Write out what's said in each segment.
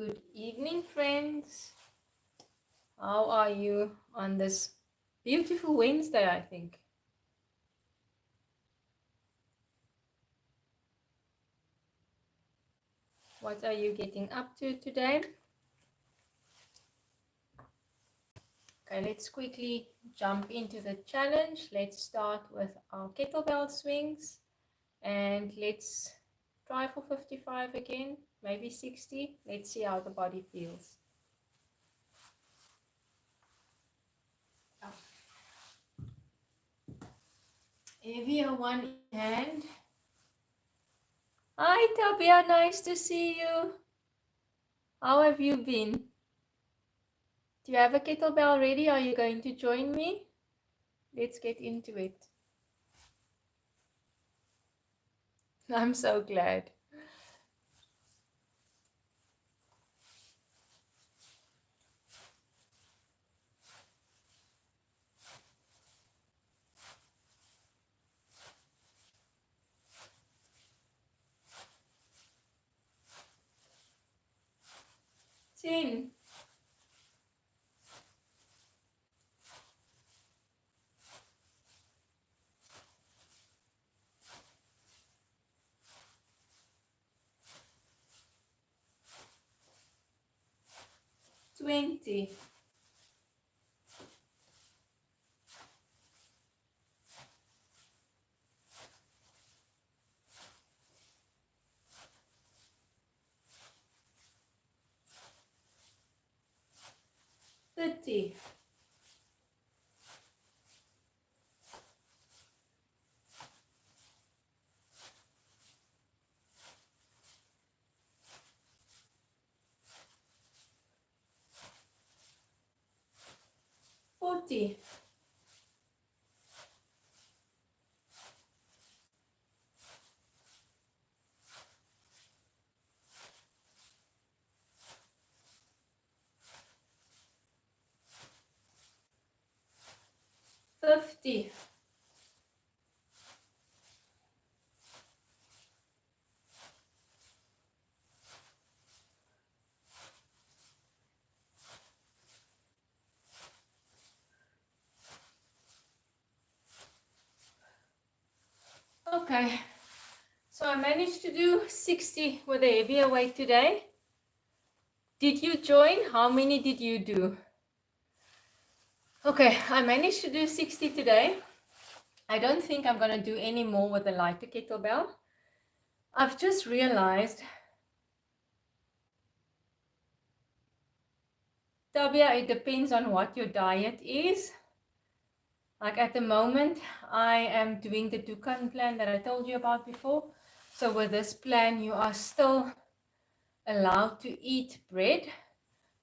Good evening, friends. How are you on this beautiful Wednesday, I think? What are you getting up to today? Okay, let's quickly jump into the challenge. Let's start with our kettlebell swings and let's try for 55 again, maybe 60. Let's see how the body feels. Heavier one hand. Hi, Tabia, nice to see you. How have you been? Do you have a kettlebell ready? Are you going to join me? Let's get into it. I'm so glad. Chin. Twenty. 30. 40. 50. 'Okay, so I managed to do 60 with a heavier weight today. Did you join? How many did you do? Okay, I managed to do 60 today. I don't think I'm going to do any more with the lighter kettlebell. I've just realized, Tabia, it depends on what your diet is. Like at the moment, I am doing the Dukan plan that I told you about before. So with this plan, you are still allowed to eat bread,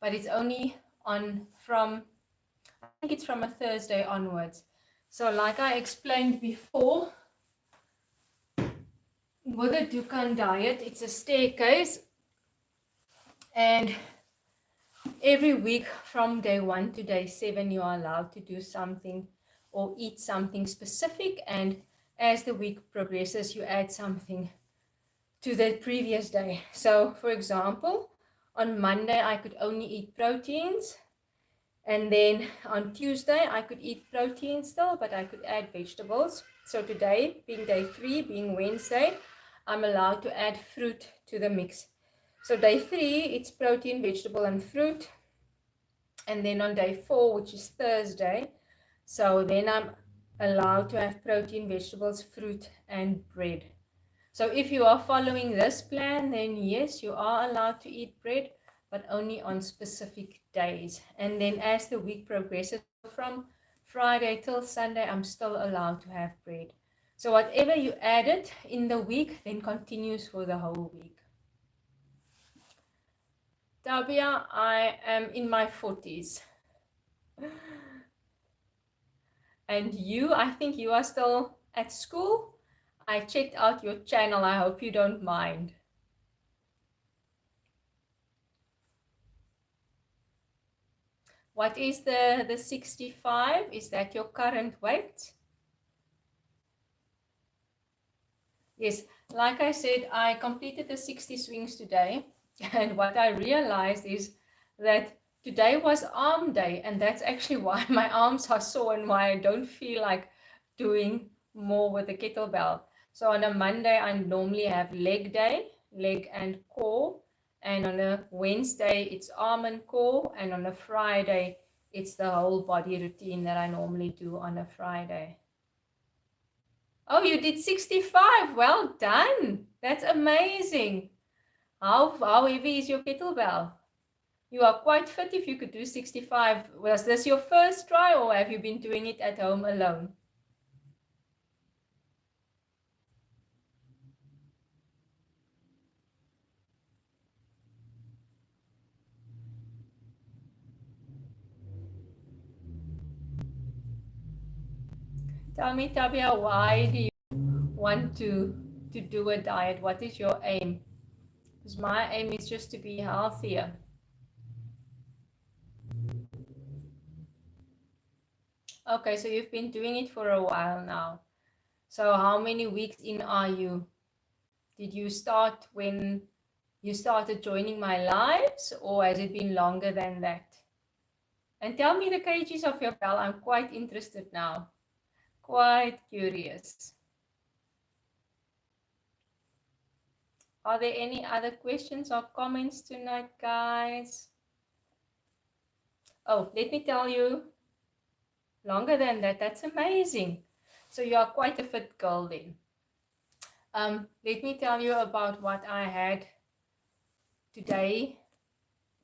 but it's only from, I think it's from a Thursday onwards. So like I explained before, with the Dukan diet, it's a staircase, and every week from day 1 to day 7, you are allowed to do something or eat something specific, and as the week progresses, you add something to the previous day. So for example, on Monday I could only eat proteins, and then on Tuesday I could eat protein still, but I could add vegetables. So today, being day 3, being Wednesday, I'm allowed to add fruit to the mix. So day 3, it's protein, vegetable, and fruit. And then on day 4, which is Thursday, so then I'm allowed to have protein, vegetables, fruit, and bread. So if you are following this plan, then yes, you are allowed to eat bread, but only on specific days. And then as the week progresses, from Friday till Sunday, I'm still allowed to have bread. So whatever you added in the week, then continues for the whole week. Tabia, I am in my 40s. And you, I think you are still at school. I checked out your channel. I hope you don't mind. What is the 65? Is that your current weight? Yes, like I said, I completed the 60 swings today. And what I realized is that today was arm day, and that's actually why my arms are sore and why I don't feel like doing more with the kettlebell. So on a Monday, I normally have leg day, leg and core. And on a Wednesday, it's arm and core. And on a Friday, it's the whole body routine that I normally do on a Friday. Oh, you did 65. Well done. That's amazing. How heavy is your kettlebell? You are quite fit if you could do 65. Was this your first try or have you been doing it at home alone? Tell me, Tabia, why do you want to do a diet? What is your aim? Because my aim is just to be healthier. Okay, so you've been doing it for a while now. So how many weeks in are you? Did you start when you started joining my lives or has it been longer than that? And tell me the kgs of your bell. I'm quite interested now. Quite curious. Are there any other questions or comments tonight, guys? Oh, let me tell you, longer than that. That's amazing. So you are quite a fit girl then. Let me tell you about what I had today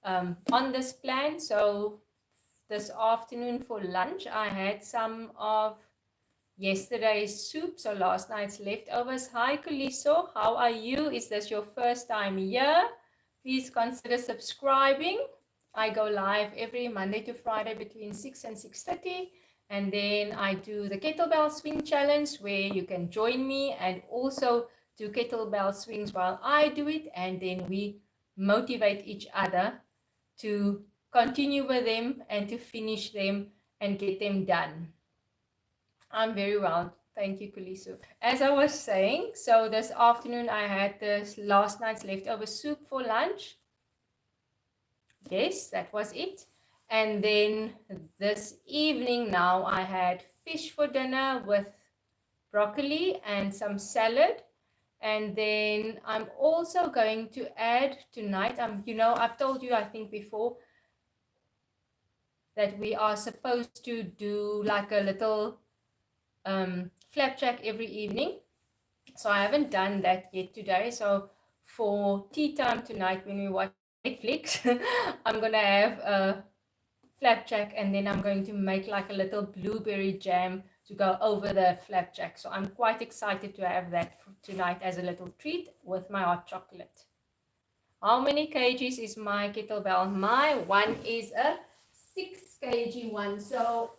on this plan. So this afternoon for lunch, I had some of yesterday's soup, so last night's leftovers. Hi Kuliso, how are you? Is this your first time here? Please consider subscribing. I go live every Monday to Friday between 6 and 6:30, and then I do the kettlebell swing challenge where you can join me and also do kettlebell swings while I do it, and then we motivate each other to continue with them and to finish them and get them done. I'm very well. Thank you, Kulisu. As I was saying, so this afternoon I had this last night's leftover soup for lunch. Yes, that was it. And then this evening now I had fish for dinner with broccoli and some salad. And then I'm also going to add tonight, I've told you, I think before, that we are supposed to do like a little flapjack every evening. So I haven't done that yet today. So for tea time tonight when we watch Netflix, I'm going to have a flapjack and then I'm going to make like a little blueberry jam to go over the flapjack. So I'm quite excited to have that for tonight as a little treat with my hot chocolate. How many kgs is my kettlebell? My one is a 6 kg one. So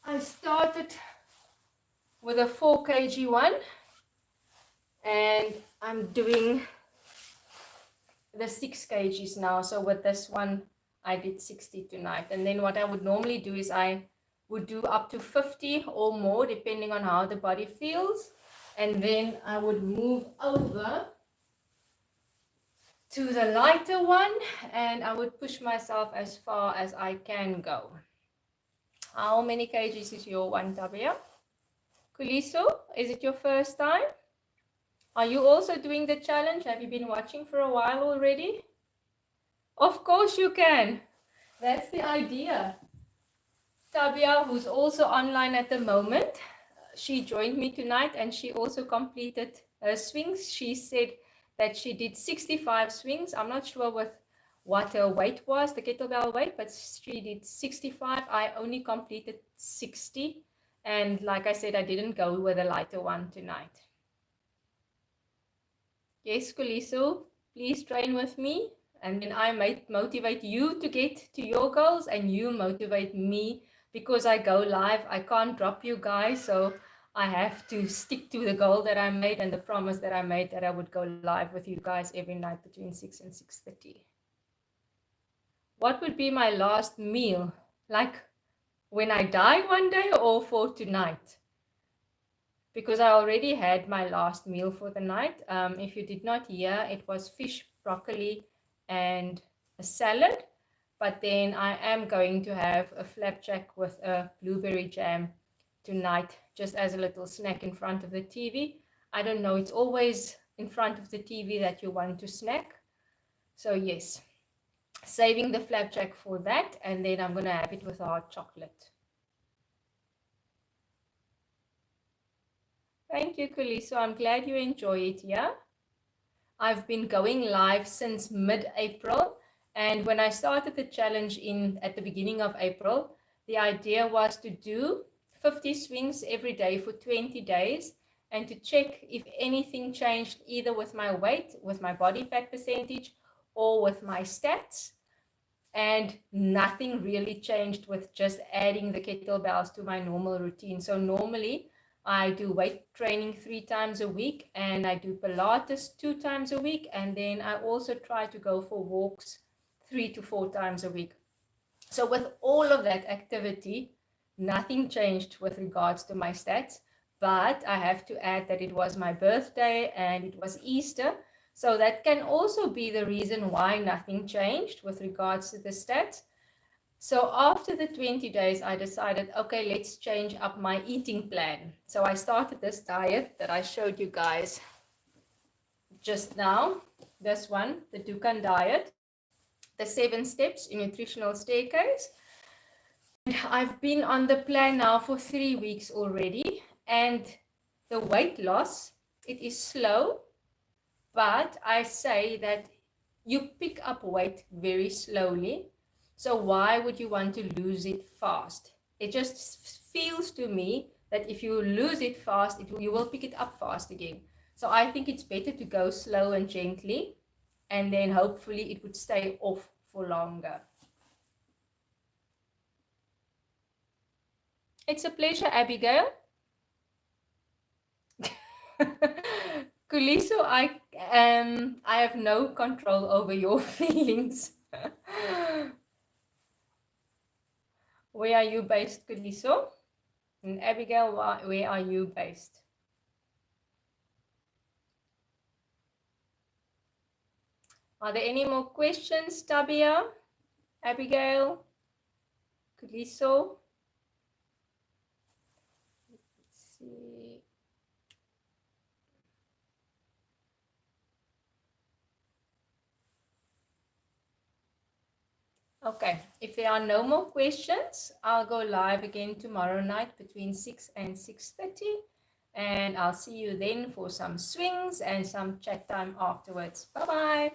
I started with a 4 kg one and I'm doing the 6 kgs now. So with this one I did 60 tonight, and then what I would normally do is I would do up to 50 or more depending on how the body feels, and then I would move over to the lighter one and I would push myself as far as I can go. How many kgs is your one, Tabia? Kuliso, is it your first time? Are you also doing the challenge? Have you been watching for a while already? Of course you can. That's the idea. Tabia, who's also online at the moment, she joined me tonight and she also completed her swings. She said that she did 65 swings. I'm not sure with what her weight was, the kettlebell weight, but she did 65. I only completed 60. And like I said, I didn't go with a lighter one tonight. Yes, Kuliso, please train with me. And then I might motivate you to get to your goals and you motivate me because I go live. I can't drop you guys. So I have to stick to the goal that I made and the promise that I made that I would go live with you guys every night between 6 and 6:30. What would be my last meal? Like when I die one day or for tonight? Because I already had my last meal for the night. If you did not hear, it was fish, broccoli, and a salad. But then I am going to have a flapjack with a blueberry jam tonight, just as a little snack in front of the TV. I don't know, it's always in front of the TV that you want to snack. So yes, saving the flapjack for that, and then I'm going to have it with a hot chocolate. Thank you, Kuliso. I'm glad you enjoy it, yeah? I've been going live since mid-April, and when I started the challenge at the beginning of April, the idea was to do 50 swings every day for 20 days and to check if anything changed either with my weight, with my body fat percentage, or with my stats. And nothing really changed with just adding the kettlebells to my normal routine. So normally I do weight training 3 times a week, and I do Pilates 2 times a week, and then I also try to go for walks 3 to 4 times a week. So with all of that activity, nothing changed with regards to my stats, but I have to add that it was my birthday and it was Easter. So that can also be the reason why nothing changed with regards to the stats. So after the 20 days, I decided, okay, let's change up my eating plan. So I started this diet that I showed you guys just now, this one, the Dukan Diet, the 7 steps in nutritional staircase. And I've been on the plan now for 3 weeks already, and the weight loss, it is slow, but I say that you pick up weight very slowly. So why would you want to lose it fast? It just feels to me that if you lose it fast, you will pick it up fast again. So I think it's better to go slow and gently, and then hopefully it would stay off for longer. It's a pleasure, Abigail. Kuliso, I have no control over your feelings. Where are you based, Kuliso? And Abigail, where are you based? Are there any more questions, Tabia, Abigail, Kuliso? Let's see. Okay, if there are no more questions, I'll go live again tomorrow night between 6 and 6:30. And I'll see you then for some swings and some chat time afterwards. Bye-bye.